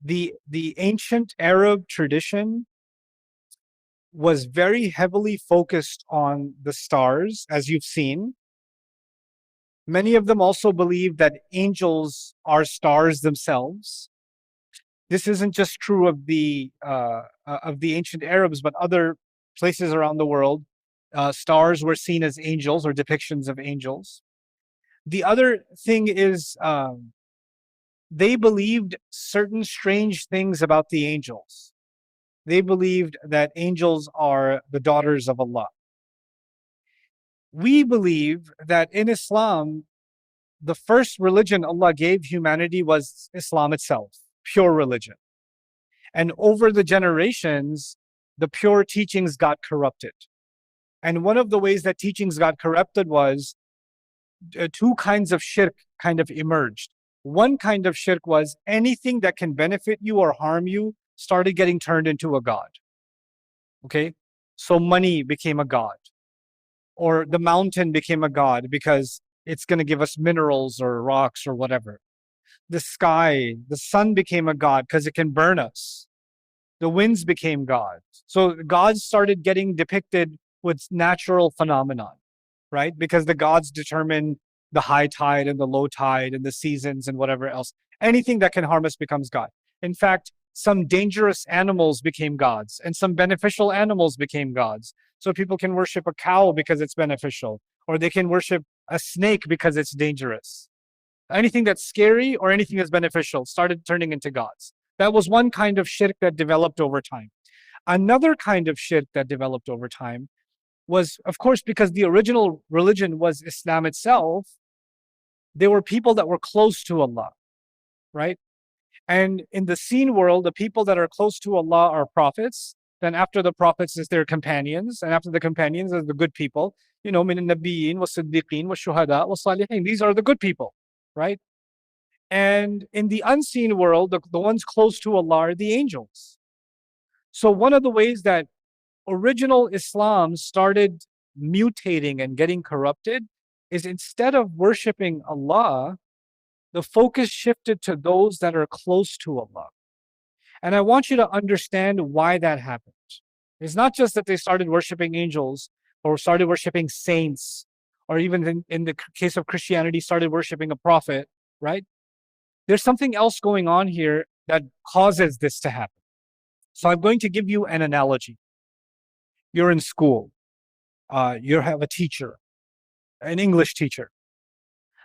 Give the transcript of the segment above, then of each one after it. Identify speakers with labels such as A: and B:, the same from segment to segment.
A: The ancient Arab tradition was very heavily focused on the stars, as you've seen. Many of them also believe that angels are stars themselves. This isn't just true of the ancient Arabs, but other places around the world. Stars were seen as angels or depictions of angels. The other thing is they believed certain strange things about the angels. They believed that angels are the daughters of Allah. We believe that in Islam, the first religion Allah gave humanity was Islam itself, pure religion. And over the generations, the pure teachings got corrupted. And one of the ways that teachings got corrupted was two kinds of shirk kind of emerged. One kind of shirk was anything that can benefit you or harm you started getting turned into a god. Okay? So money became a god, or the mountain became a god because it's going to give us minerals or rocks or whatever. The sky, the sun became a god because it can burn us. The winds became gods. So gods started getting depicted with natural phenomenon, right? Because the gods determine the high tide and the low tide and the seasons and whatever else. Anything that can harm us becomes God. In fact, some dangerous animals became gods and some beneficial animals became gods. So people can worship a cow because it's beneficial, or they can worship a snake because it's dangerous. Anything that's scary or anything that's beneficial started turning into gods. That was one kind of shirk that developed over time. Another kind of shirk that developed over time was, of course, because the original religion was Islam itself, there were people that were close to Allah, right? And in the seen world, the people that are close to Allah are prophets. Then after the prophets is their companions. And after the companions are the good people. You know, min al-nabiyyin wa siddiqeen wa shuhada wa salihin. These are the good people, right? And in the unseen world, the ones close to Allah are the angels. So one of the ways that original Islam started mutating and getting corrupted is instead of worshiping Allah, the focus shifted to those that are close to Allah. And I want you to understand why that happened. It's not just that they started worshiping angels or started worshiping saints, or even in the case of Christianity, started worshiping a prophet, right? There's something else going on here that causes this to happen. So I'm going to give you an analogy. You're in school. You have a teacher, an English teacher.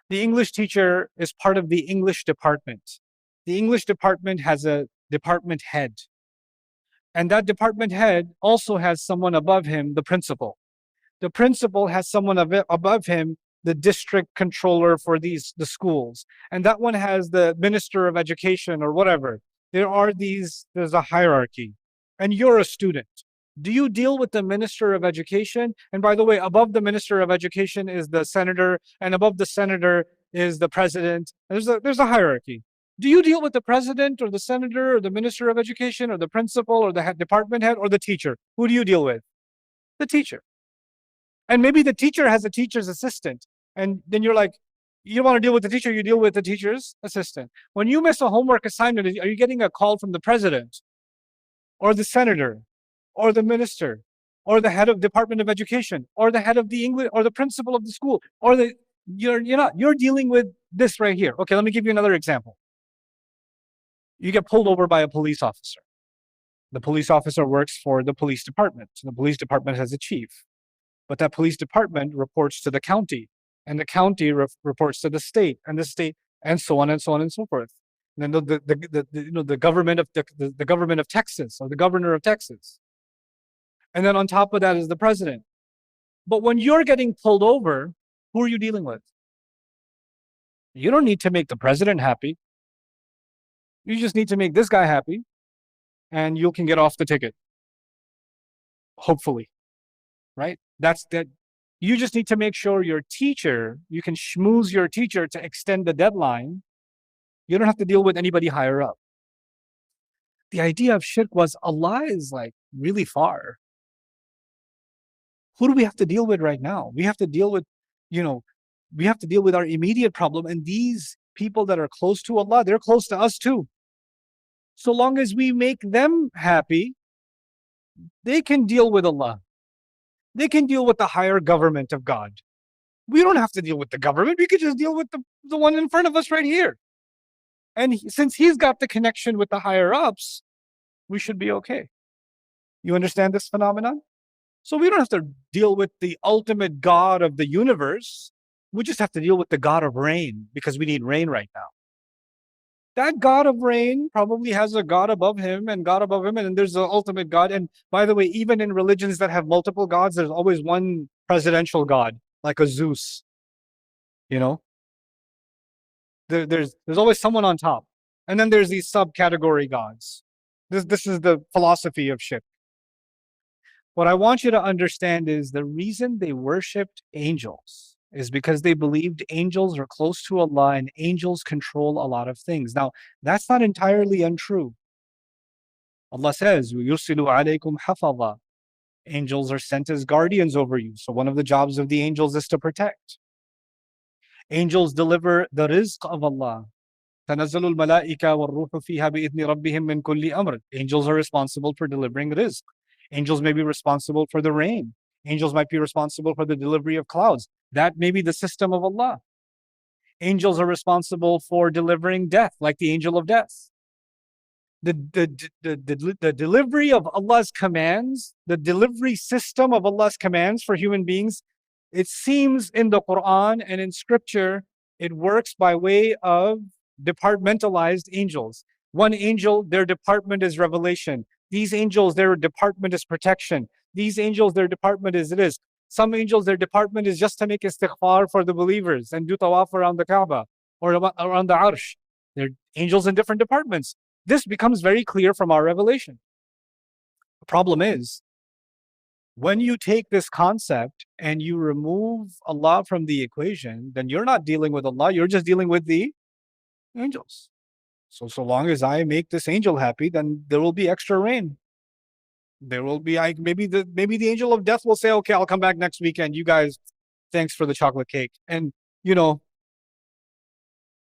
A: The English teacher is part of the English department. The English department has a department head. And that department head also has someone above him, the principal. The principal has someone above him, the district controller for the schools. And that one has the minister of education or whatever. There's a hierarchy. And you're a student. Do you deal with the minister of education? And by the way, above the minister of education is the senator, and above the senator is the president. There's a hierarchy. Do you deal with the president or the senator or the minister of education or the principal or the department head or the teacher? Who do you deal with? The teacher. And maybe the teacher has a teacher's assistant. And then you're like, you don't want to deal with the teacher, you deal with the teacher's assistant. When you miss a homework assignment, are you getting a call from the president or the senator or the minister or the head of Department of Education or the head of the English or the principal of the school or you're dealing with this right here. Okay, let me give you another example. You get pulled over by a police officer. The police officer works for the police department. The police department has a chief, but that police department reports to the county, and the county reports to the state, and the state, and so on and so on and so forth. And then the government of the government of Texas or the governor of Texas. And then on top of that is the president. But when you're getting pulled over, who are you dealing with? You don't need to make the president happy. You just need to make this guy happy, and you can get off the ticket. Hopefully, right? That's that. You just need to make sure your teacher, you can schmooze your teacher to extend the deadline. You don't have to deal with anybody higher up. The idea of shirk was Allah is like really far. Who do we have to deal with right now? We have to deal with, we have to deal with our immediate problem. And these people that are close to Allah, they're close to us too. So long as we make them happy, they can deal with Allah. They can deal with the higher government of God. We don't have to deal with the government. We could just deal with the one in front of us right here. And since he's got the connection with the higher ups, we should be okay. You understand this phenomenon? So we don't have to deal with the ultimate God of the universe. We just have to deal with the God of rain because we need rain right now. That God of rain probably has a God above him and God above him, and there's the ultimate God. And by the way, even in religions that have multiple gods, there's always one presidential God, like a Zeus. You know, there's always someone on top, and then there's these subcategory gods. This is the philosophy of shirk. What I want you to understand is the reason they worshipped angels is because they believed angels are close to Allah and angels control a lot of things. Now, that's not entirely untrue. Allah says, يُرْسِلُ عَلَيْكُمْ حَفَظًا. Angels are sent as guardians over you. So one of the jobs of the angels is to protect. Angels deliver the rizq of Allah. تَنَزَّلُ الْمَلَائِكَ وَالرُّوحُ فِيهَا بِإِذْنِ رَبِّهِمْ مِنْ كُلِّ أَمْرٍ. Angels are responsible for delivering rizq. Angels may be responsible for the rain. Angels might be responsible for the delivery of clouds. That may be the system of Allah. Angels are responsible for delivering death, like the angel of death. The delivery of Allah's commands, the delivery system of Allah's commands for human beings, it seems in the Quran and in scripture, it works by way of departmentalized angels. One angel, their department is revelation. These angels, their department is protection. These angels, their department is rizq. Some angels, their department is just to make istighfar for the believers and do tawaf around the Kaaba or around the Arsh. They're angels in different departments. This becomes very clear from our revelation. The problem is, when you take this concept and you remove Allah from the equation, then you're not dealing with Allah, you're just dealing with the angels. So long as I make this angel happy, then there will be extra rain. There will be maybe the angel of death will say, okay, I'll come back next weekend. You guys, thanks for the chocolate cake. And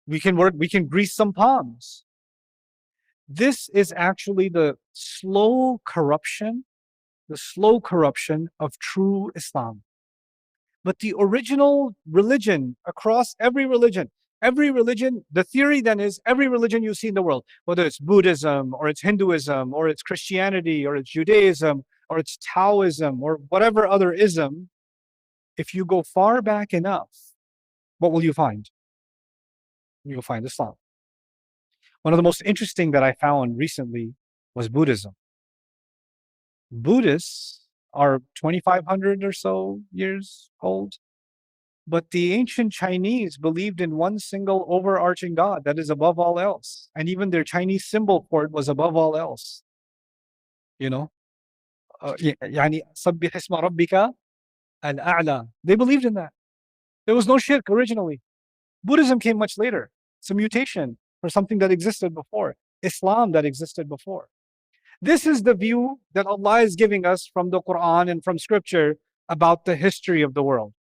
A: we can grease some palms. This is actually the slow corruption of true Islam. But the original religion across every religion, the theory then is every religion you see in the world, whether it's Buddhism or it's Hinduism or it's Christianity or it's Judaism or it's Taoism or whatever other ism, if you go far back enough, what will you find? You'll find Islam. One of the most interesting that I found recently was Buddhism. Buddhists are 2,500 or so years old. But the ancient Chinese believed in one single overarching God that is above all else. And even their Chinese symbol for it was above all else. يعني سبح اسم ربك الأعلى. They believed in that. There was no shirk originally. Buddhism came much later. It's a mutation for something that existed before. Islam that existed before. This is the view that Allah is giving us from the Quran and from scripture about the history of the world.